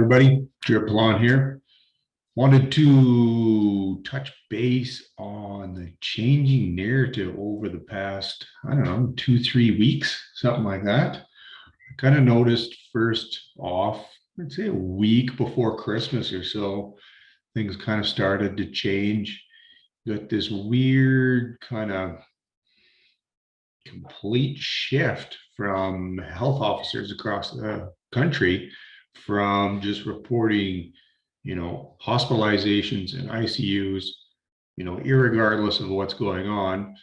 everybody. Drip here. Wanted to touch base on the changing narrative over the past, I don't know, 2, 3 weeks, something like that. I kind of noticed first off, I'd say a week before Christmas or so, things kind of started to change. Got this weird kind of complete shift from health officers across the country from just reporting, hospitalizations and ICUs, irregardless of what's going on,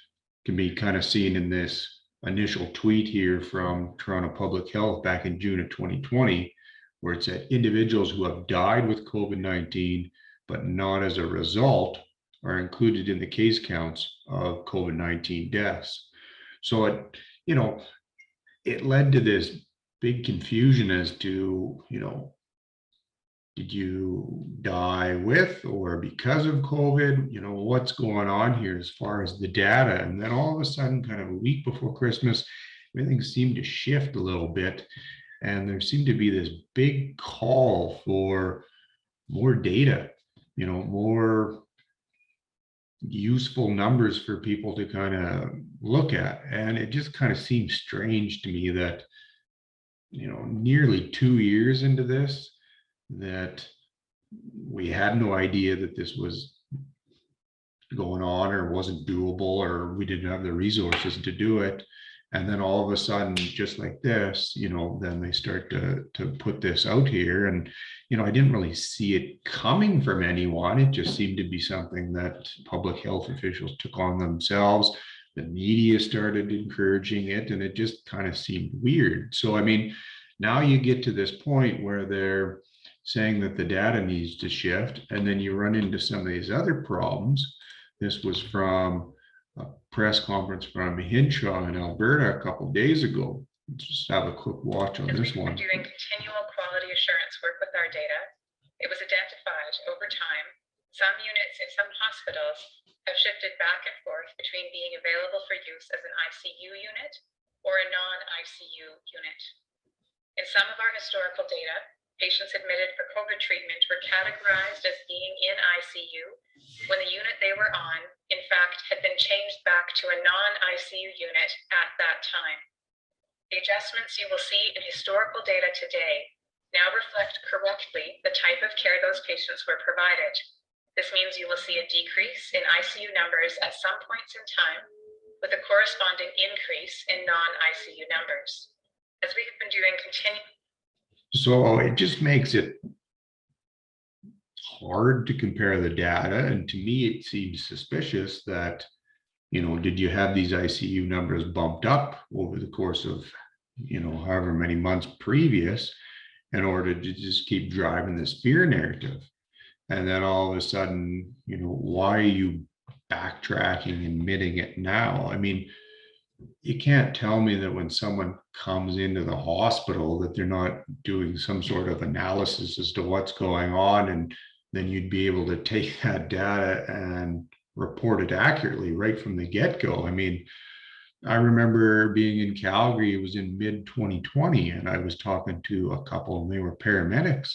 can be kind of seen in this initial tweet here from Toronto Public Health back in June of 2020, where it said individuals who have died with COVID-19, but not as a result, are included in the case counts of COVID-19 deaths. So it led to this big confusion as to, did you die with or because of COVID? What's going on here as far as the data? And then all of a sudden, kind of a week before Christmas, everything seemed to shift a little bit. And there seemed to be this big call for more data, more useful numbers for people to kind of look at. And it just kind of seems strange to me that, nearly 2 years into this, that we had no idea that this was going on or wasn't doable, or we didn't have the resources to do it. And then all of a sudden, just like this, then they start to put this out here. And, I didn't really see it coming from anyone. It just seemed to be something that public health officials took on themselves. The media started encouraging it, and it just kind of seemed weird. So, now you get to this point where they're saying that the data needs to shift, and then you run into some of these other problems. This was from a press conference from Hinshaw in Alberta a couple of days ago. Let's just have a quick watch on this one. Doing continual quality assurance work with our data, it was identified over time some units in some hospitals have shifted back and forth between being available for use as an ICU unit or a non-ICU unit. In some of our historical data, patients admitted for COVID treatment were categorized as being in ICU when the unit they were on, in fact, had been changed back to a non-ICU unit at that time. The adjustments you will see in historical data today now reflect correctly the type of care those patients were provided. This means you will see a decrease in ICU numbers at some points in time, with a corresponding increase in non-ICU numbers. As we have been doing So it just makes it hard to compare the data. And to me, it seems suspicious that, did you have these ICU numbers bumped up over the course of, however many months previous in order to just keep driving this fear narrative? And then all of a sudden, why are you backtracking and admitting it now? You can't tell me that when someone comes into the hospital that they're not doing some sort of analysis as to what's going on, and then you'd be able to take that data and report it accurately right from the get-go. I remember being in Calgary, it was in mid-2020, and I was talking to a couple, and they were paramedics,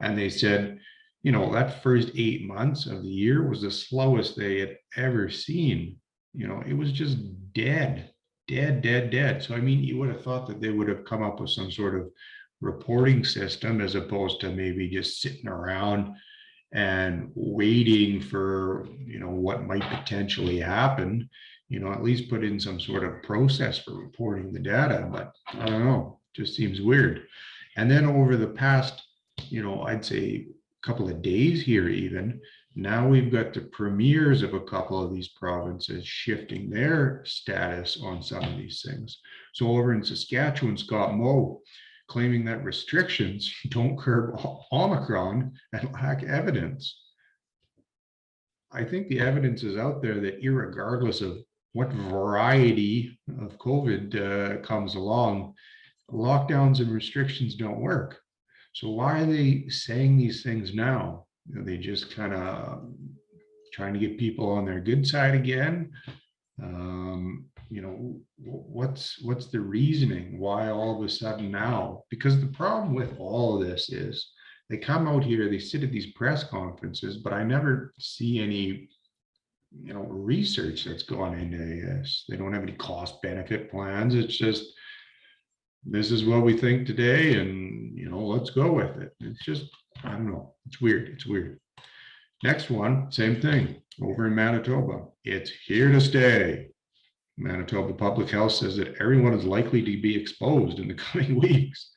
and they said, that first 8 months of the year was the slowest they had ever seen. It was just dead. So, you would have thought that they would have come up with some sort of reporting system as opposed to maybe just sitting around and waiting for, what might potentially happen, at least put in some sort of process for reporting the data. But I don't know, just seems weird. And then over the past, I'd say a couple of days here even, now we've got the premiers of a couple of these provinces shifting their status on some of these things. So over in Saskatchewan, Scott Moe claiming that restrictions don't curb Omicron and lack evidence. I think the evidence is out there that irregardless of what variety of COVID comes along, lockdowns and restrictions don't work. So why are they saying these things now? They just kind of trying to get people on their good side again. What's the reasoning? Why all of a sudden now? Because the problem with all of this is they come out here, they sit at these press conferences, but I never see any, research that's gone into this. They don't have any cost benefit plans. It's just, this is what we think today, and let's go with it. It's just, I don't know. It's weird. It's weird. Next one, same thing over in Manitoba. It's here to stay. Manitoba Public Health says that everyone is likely to be exposed in the coming weeks.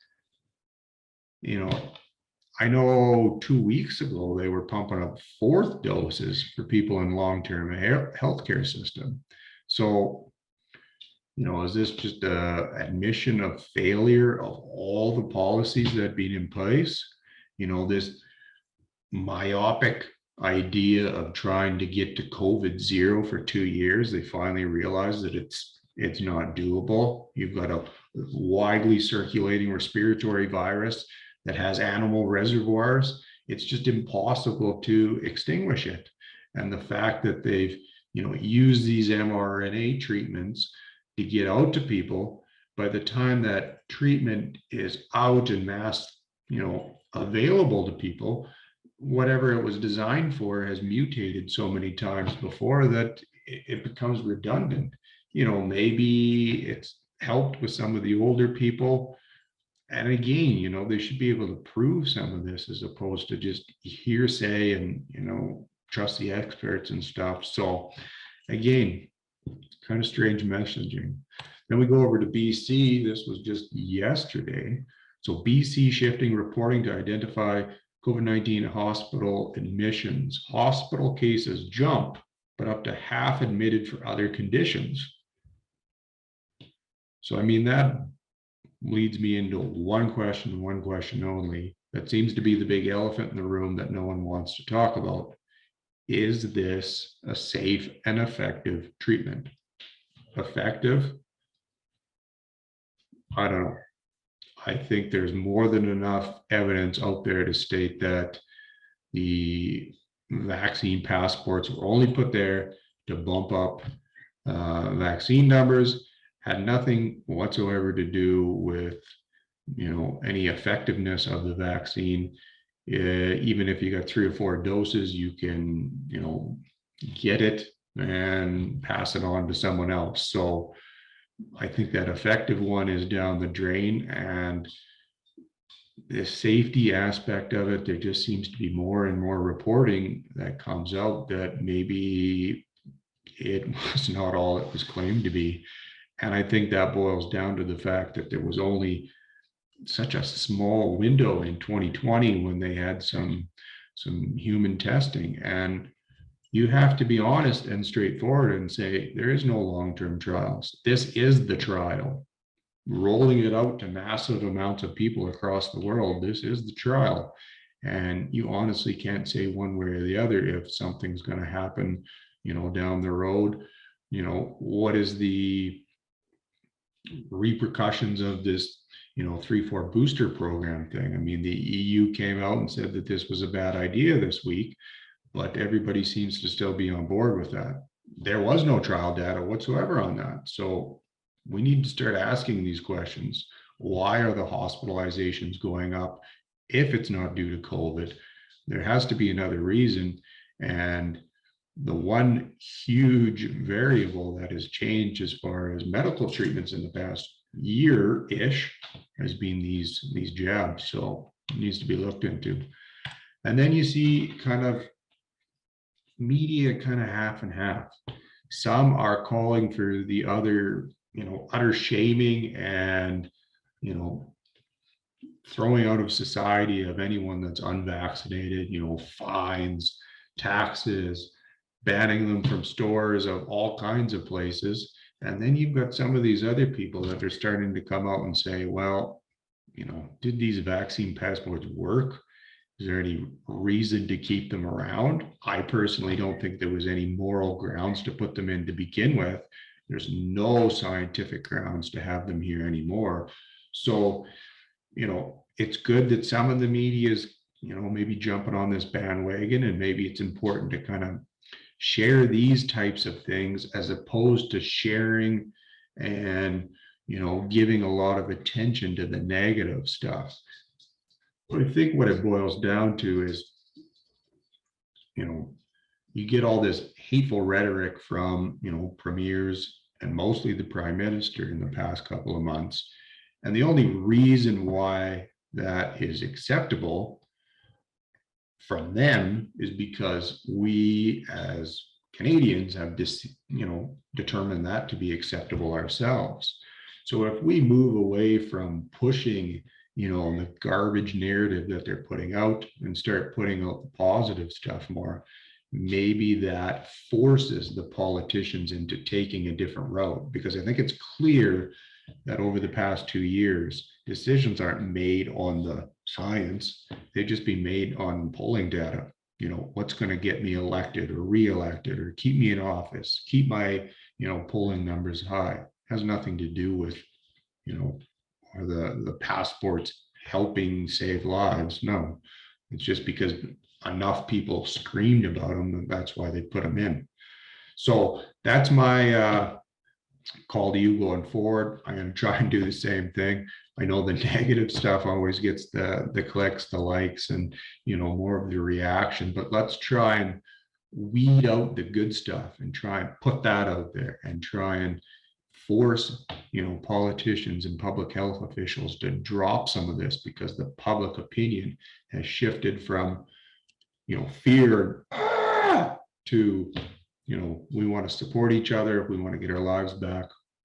I know 2 weeks ago they were pumping up fourth doses for people in long-term healthcare system. So, is this just a admission of failure of all the policies that have been in place? This myopic idea of trying to get to COVID zero for 2 years, they finally realized that it's not doable. You've got a widely circulating respiratory virus that has animal reservoirs. It's just impossible to extinguish it. And the fact that they've, used these mRNA treatments to get out to people, by the time that treatment is out and mass, available to people, whatever it was designed for has mutated so many times before that it becomes redundant. Maybe it's helped with some of the older people. And again, they should be able to prove some of this as opposed to just hearsay and, trust the experts and stuff. So again, kind of strange messaging. Then we go over to BC. This was just yesterday. So BC shifting reporting to identify COVID-19 hospital admissions. Hospital cases jump, but up to half admitted for other conditions. So, that leads me into one question only. That seems to be the big elephant in the room that no one wants to talk about. Is this a safe and effective treatment? Effective? I don't know. I think there's more than enough evidence out there to state that the vaccine passports were only put there to bump up vaccine numbers, had nothing whatsoever to do with, any effectiveness of the vaccine. Even if you got 3 or 4 doses, you can, get it and pass it on to someone else. So I think that effective one is down the drain, and the safety aspect of it, there just seems to be more and more reporting that comes out that maybe it was not all it was claimed to be. And I think that boils down to the fact that there was only such a small window in 2020 when they had some human testing. And you have to be honest and straightforward and say, there is no long-term trials. This is the trial. Rolling it out to massive amounts of people across the world, this is the trial. And you honestly can't say one way or the other if something's going to happen, down the road. What is the repercussions of this 3-4 booster program thing? The EU came out and said that this was a bad idea this week, but everybody seems to still be on board with that. There was no trial data whatsoever on that. So we need to start asking these questions. Why are the hospitalizations going up if it's not due to COVID? There has to be another reason. And the one huge variable that has changed as far as medical treatments in the past year-ish has been these jabs. So it needs to be looked into. And then you see kind of media kind of half and half. Some are calling for the other, utter shaming and, throwing out of society of anyone that's unvaccinated, fines, taxes, banning them from stores of all kinds of places. And then you've got some of these other people that are starting to come out and say, well, did these vaccine passports work? Is there any reason to keep them around? I personally don't think there was any moral grounds to put them in to begin with. There's no scientific grounds to have them here anymore. So, it's good that some of the media is, maybe jumping on this bandwagon, and maybe it's important to kind of share these types of things as opposed to sharing and, giving a lot of attention to the negative stuff. I think what it boils down to is, you know, you get all this hateful rhetoric from, you know, premiers and mostly the prime minister in the past couple of months. And the only reason why that is acceptable from them is because we as Canadians have determined that to be acceptable ourselves. So if we move away from pushing, the garbage narrative that they're putting out and start putting out the positive stuff more, maybe that forces the politicians into taking a different route. Because I think it's clear that over the past 2 years, decisions aren't made on the science. They just be made on polling data. What's going to get me elected or re-elected or keep me in office, keep my, polling numbers high. It has nothing to do with, are the passports helping save lives? No, it's just because enough people screamed about them, and that's why they put them in. So that's my call to you going forward. I'm going to try and do the same thing. I know the negative stuff always gets the clicks, the likes, and more of the reaction, but let's try and weed out the good stuff and try and put that out there and try and force politicians and public health officials to drop some of this, because the public opinion has shifted from fear to we want to support each other, we want to get our lives back,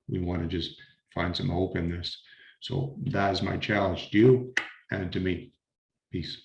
we want to just find some hope in this. So that is my challenge to you and to me. Peace.